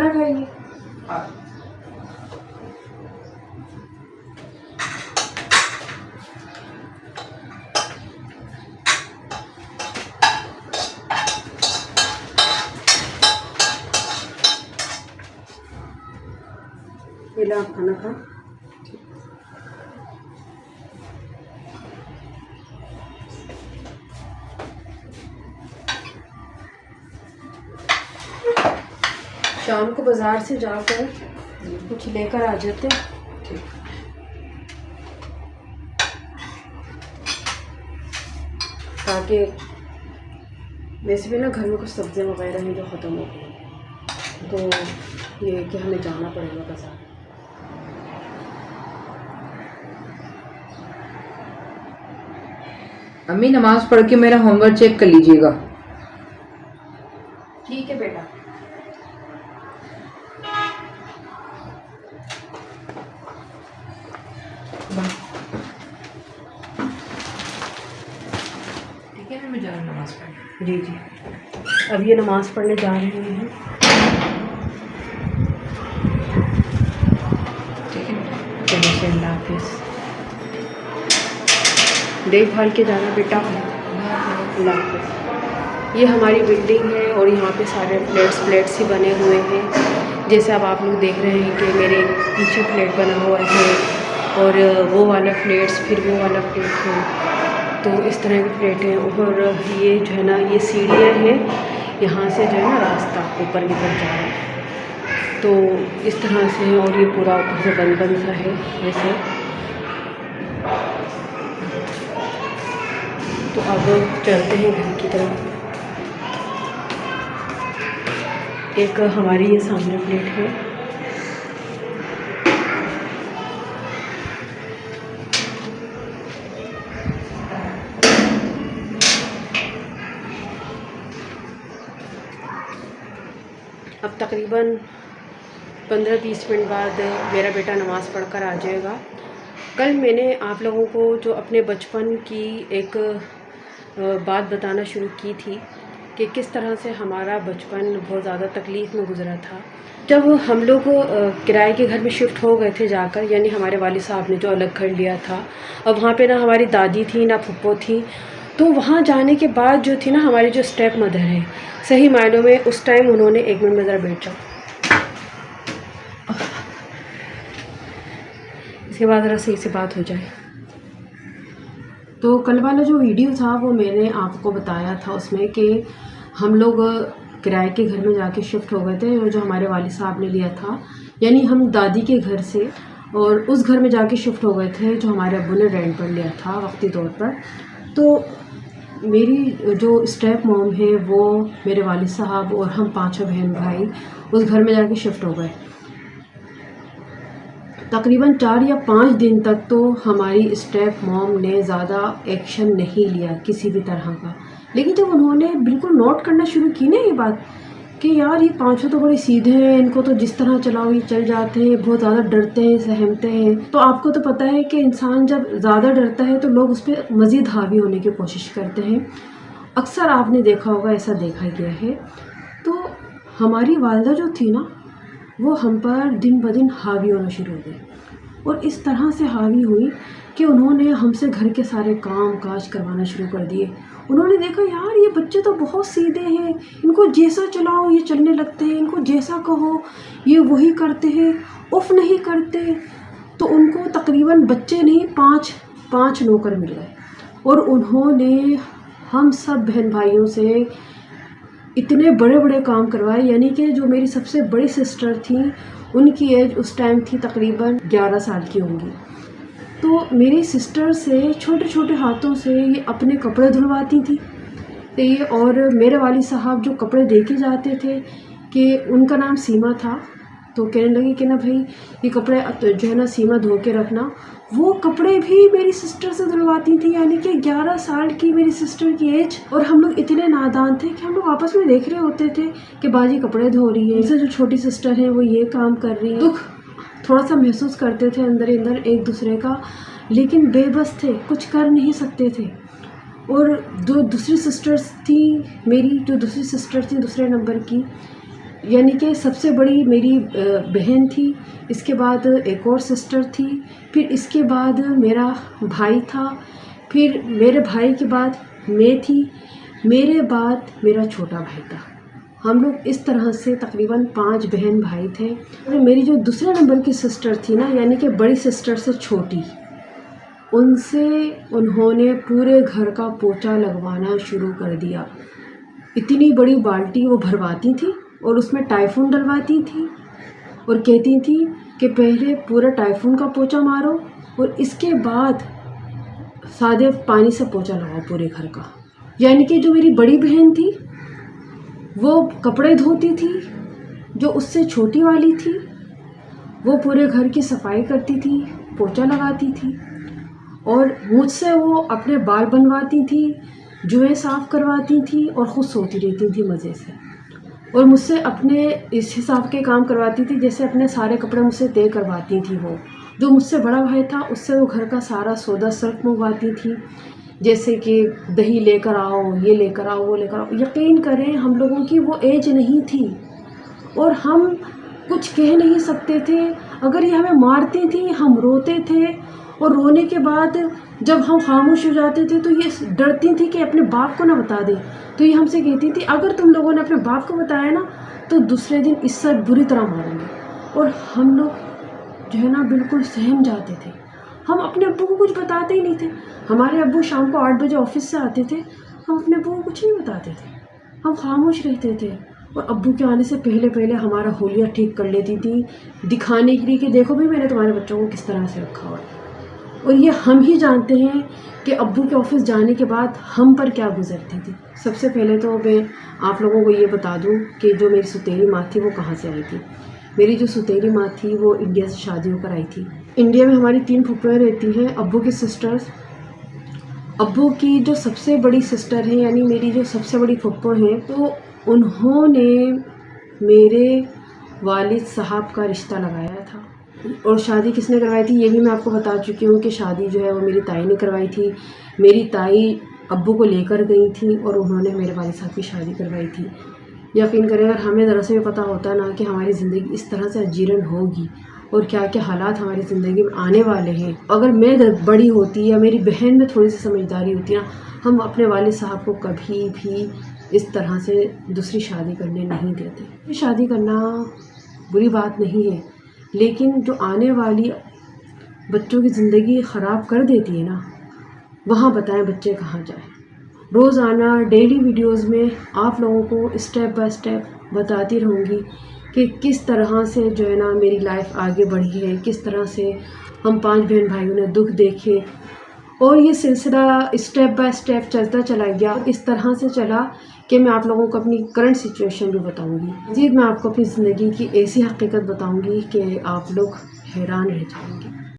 खाना खाएंगे? ये आप खाना खा। शाम को बाजार से जाकर कुछ लेकर आ जाते हैं। ताकि वैसे भी ना घर में कुछ सब्जियां वगैरह हैं जो ख़त्म हो गई, तो ये कि हमें जाना पड़ेगा बाजार। अम्मी नमाज पढ़ के मेरा होमवर्क चेक कर लीजिएगा। ठीक है बेटा। ठीक है, मैं जा रहा हूँ नमाज पढ़ने। जी जी, अब ये नमाज़ पढ़ने जा रहे हैं। ठीक है, चलिए, अल्लाह हाफिज़। देखभाल के जाना बेटा। अल्लाह हाफिज़। ये हमारी बिल्डिंग है और यहाँ पे सारे फ्लैट्स ही बने हुए हैं। जैसे अब आप लोग देख रहे हैं कि मेरे पीछे फ्लैट बना हुआ है और वो वाला फ्लैट्स, फिर वो वाला फ्लैट है, तो इस तरह के फ्लैट हैं। और ये जो है ना, ये सीढ़ियाँ हैं, यहाँ से जो है ना रास्ता ऊपर की तरफ जा रहा है, तो इस तरह से। और ये पूरा ऊपर से बंद सा है वैसे। तो अब चलते हैं घर की तरफ। एक हमारी ये सामने प्लेट है। अब तकरीबन 15-20 मिनट बाद मेरा बेटा नमाज़ पढ़कर आ जाएगा। कल मैंने आप लोगों को जो अपने बचपन की एक बात बताना शुरू की थी कि किस तरह से हमारा बचपन बहुत ज़्यादा तकलीफ़ में गुज़रा था। जब हम लोग किराए के घर में शिफ्ट हो गए थे जाकर, यानी हमारे वालिद साहब ने जो अलग घर लिया था, अब वहाँ पे ना हमारी दादी थी ना फुप्पो थी। तो वहाँ जाने के बाद जो थी ना हमारी जो स्टेप मदर है, सही मायनों में उस टाइम उन्होंने, एक मिनट में ज़रा बैठ जाओ, इसके बाद ज़रा सही से बात हो जाए। तो कल वाला जो वीडियो था वो मैंने आपको बताया था उसमें कि हम लोग किराए के घर में जाके शिफ्ट हो गए थे, और जो हमारे वालिद साहब ने लिया था, यानी हम दादी के घर से और उस घर में जाके शिफ्ट हो गए थे जो हमारे अब्बू ने रेंट पर लिया था वक्ती तौर पर। तो मेरी जो स्टेप मॉम है वो, मेरे वालिद साहब और हम 5 बहन भाई उस घर में जाके शिफ्ट हो गए। तकरीबन 4 या 5 दिन तक तो हमारी स्टेप मॉम ने ज़्यादा एक्शन नहीं लिया किसी भी तरह का। लेकिन जब उन्होंने बिल्कुल नोट करना शुरू की ना ये बात कि यार ये 5 तो बड़े सीधे हैं, इनको तो जिस तरह चलाओ ये चल जाते हैं, बहुत ज़्यादा डरते हैं, सहमते हैं। तो आपको तो पता है कि इंसान जब ज़्यादा डरता है तो लोग उस पर मज़ीद हावी होने की कोशिश करते हैं। अक्सर आपने देखा होगा, ऐसा देखा गया है। तो हमारी वालदा जो थी ना, वो हम पर दिन ब दिन हावी होना शुरू हो गई, और इस तरह से हावी हुई कि उन्होंने हमसे घर के सारे काम काज करवाना शुरू कर दिए। उन्होंने देखा यार ये बच्चे तो बहुत सीधे हैं, इनको जैसा चलाओ ये चलने लगते हैं, इनको जैसा कहो ये वही करते हैं, उफ नहीं करते। तो उनको तकरीबन बच्चे नहीं, 5 नौकर मिल गए, और उन्होंने हम सब बहन भाइयों से इतने बड़े बड़े काम करवाए। यानी कि जो मेरी सबसे बड़ी सिस्टर थी, उनकी एज उस टाइम थी तकरीबन 11 साल की होंगी। तो मेरी सिस्टर से छोटे छोटे हाथों से ये अपने कपड़े धुलवाती थी। तो ये, और मेरे वालिद साहब जो कपड़े दे के जाते थे, कि उनका नाम सीमा था, तो कहने लगे कि ना भाई ये कपड़े जो है ना सीमा धो के रखना। वो कपड़े भी मेरी सिस्टर से धुलवाती थी। यानी कि 11 साल की मेरी सिस्टर की एज, और हम लोग इतने नादान थे कि हम लोग आपस में देख रहे होते थे कि बाजी कपड़े धो रही है, इससे जो छोटी सिस्टर है वो ये काम कर रही है। दुख थोड़ा सा महसूस करते थे अंदर ही अंदर एक दूसरे का, लेकिन बेबस थे, कुछ कर नहीं सकते थे। और जो दूसरी सिस्टर्स थी, मेरी जो दूसरी सिस्टर थी दूसरे नंबर की, यानी कि सबसे बड़ी मेरी बहन थी, इसके बाद एक और सिस्टर थी, फिर इसके बाद मेरा भाई था, फिर मेरे भाई के बाद मैं थी, मेरे बाद मेरा छोटा भाई था। हम लोग इस तरह से तकरीबन 5 बहन भाई थे। और मेरी जो दूसरे नंबर की सिस्टर थी ना, यानी कि बड़ी सिस्टर से छोटी, उनसे उन्होंने पूरे घर का पोछा लगवाना शुरू कर दिया। इतनी बड़ी बाल्टी वो भरवाती थी और उसमें टाइफून डलवाती थी और कहती थी कि पहले पूरा टाइफून का पोछा मारो और इसके बाद सादे पानी से पोछा लगाओ पूरे घर का। यानी कि जो मेरी बड़ी बहन थी वो कपड़े धोती थी, जो उससे छोटी वाली थी वो पूरे घर की सफाई करती थी, पोछा लगाती थी, और मुझसे वो अपने बाल बनवाती थी, जुएं साफ़ करवाती थी और ख़ुद सोती रहती थी मज़े से। और मुझसे अपने इस हिसाब के काम करवाती थी जैसे अपने सारे कपड़े मुझसे तय करवाती थी। वो जो मुझसे बड़ा भाई था उससे वो घर का सारा सौदा सर्फ मंगवाती थी, जैसे कि दही लेकर आओ, ये लेकर आओ, वो लेकर आओ। यकीन करें हम लोगों की वो एज नहीं थी और हम कुछ कह नहीं सकते थे। अगर ये हमें मारती थी हम रोते थे, और रोने के बाद जब हम खामोश हो जाते थे तो ये डरती थी कि अपने बाप को ना बता दे। तो ये हमसे कहती थी अगर तुम लोगों ने अपने बाप को बताया ना तो दूसरे दिन इससे बुरी तरह मारेंगे। और हम लोग जो है ना बिल्कुल सहम जाते थे। हम अपने अब्बू को कुछ बताते ही नहीं थे। हमारे अब्बू शाम को 8 बजे ऑफिस से आते थे, हम अपने अब्बू को कुछ नहीं बताते थे, हम खामोश रहते थे। और अब्बू के आने से पहले पहले हमारा होलिया ठीक कर लेती थी, दिखाने के लिए कि देखो भाई मैंने तुम्हारे बच्चों को किस तरह से रखा हुआ है। और ये हम ही जानते हैं कि अब्बू के ऑफिस जाने के बाद हम पर क्या गुजरती थी। सबसे पहले तो मैं आप लोगों को ये बता दूं कि जो मेरी सुतेली माँ थी वो कहाँ से आई थी। मेरी जो सुतेली माँ थी वो इंडिया से शादी होकर आई थी। इंडिया में हमारी 3 फुप्पियाँ रहती हैं, अब्बू की सिस्टर्स। अब्बू की जो सबसे बड़ी सिस्टर है यानी मेरी जो सबसे बड़ी फुप्पो हैं, तो उन्होंने मेरे वालिद साहब का रिश्ता लगाया था। और शादी किसने करवाई थी ये भी मैं आपको बता चुकी हूँ कि शादी जो है वो मेरी ताई ने करवाई थी। मेरी ताई अब्बू को लेकर गई थी और उन्होंने मेरे वालिद साहब की शादी करवाई थी। यकीन करें अगर हमें ज़रा से भी पता होता ना कि हमारी ज़िंदगी इस तरह से अजीरन होगी और क्या क्या हालात हमारी ज़िंदगी में आने वाले हैं, अगर मैं बड़ी होती या मेरी बहन में थोड़ी सी समझदारी होती ना, हम अपने वालिद साहब को कभी भी इस तरह से दूसरी शादी करने नहीं देते। शादी करना बुरी बात नहीं है, लेकिन जो आने वाली बच्चों की ज़िंदगी ख़राब कर देती है ना, वहाँ बताएं बच्चे कहाँ जाएं। रोज़ाना डेली वीडियोस में आप लोगों को स्टेप बाय स्टेप बताती रहूँगी कि किस तरह से जो है ना मेरी लाइफ आगे बढ़ी है, किस तरह से हम 5 बहन भाइयों ने दुख देखे और ये सिलसिला स्टेप बाय स्टेप चलता चला गया। इस तरह से चला कि मैं आप लोगों को अपनी करंट सिचुएशन भी बताऊंगी। मज़ीद मैं आपको अपनी ज़िंदगी की ऐसी हकीकत बताऊंगी कि आप लोग हैरान रह जाएंगे।